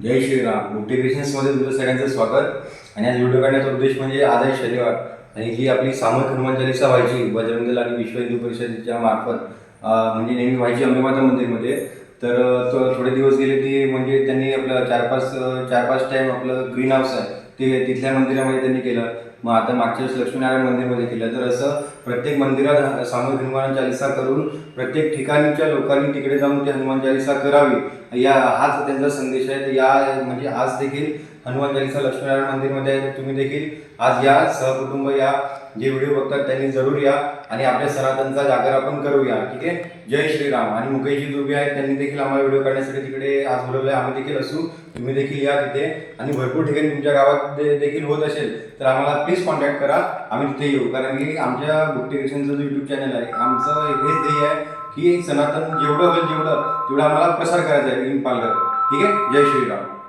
जय श्रीराम. बुट्टी क्रिएशन्समध्ये तुमचं सगळ्यांचं स्वागत. आणि आज व्हिडिओ काढण्याचा उद्देश म्हणजे आज आहे शनिवार आणि जी आपली सामूहिक हनुमान चालीसा व्हायची बजरंग दल आणि विश्व हिंदू परिषदेच्या मार्फत म्हणजे नेहमी व्हायची अंबेमाता मंदिरमध्ये. तर थोडे दिवस गेले ती म्हणजे त्यांनी आपलं चार पाच टाईम आपलं ग्रीन हाऊस आहे ते तिथल्या मंदिरामध्ये त्यांनी केलं. मग आता मागच्या वेळेस लक्ष्मीनारायण मंदिरमध्ये केलं. तर असं प्रत्येक मंदिरात सामूहिक हनुमान चालीसा करून प्रत्येक ठिकाणच्या लोकांनी तिकडे जाऊन ती हनुमान चालीसा करावी, हाच त्यांचा संदेश आहे. तर या म्हणजे आज देखील हनुमान चालीसा लक्ष्मीनारायण मंदिरमध्ये आहे. तुम्ही देखील आज या, सहकुटुंब या, जे व्हिडिओ बघतात त्यांनी जरूर या आणि आपल्या सनातनचा जागर आपण करूया. ठीक आहे. जय श्रीराम. आणि मुकेशजी जो आहेत त्यांनी देखील आम्हाला व्हिडिओ काढण्यासाठी तिकडे आज बोलवलं आहे. आम्ही देखील असू, तुम्ही देखील या तिथे. आणि भरपूर ठिकाणी तुमच्या गावात देखील होत असेल तर आम्हाला प्लीज कॉन्टॅक्ट करा, आम्ही तिथे येऊ. कारण की आमच्या बुट्टी क्रिएशनचं जो यूट्यूब चॅनल आहे आमचं हेच ध्येय आहे की सनातन जेवढं होईल तेवढं आम्हाला प्रसार करायचा आहे इन पालघर. ठीक आहे. जय श्रीराम.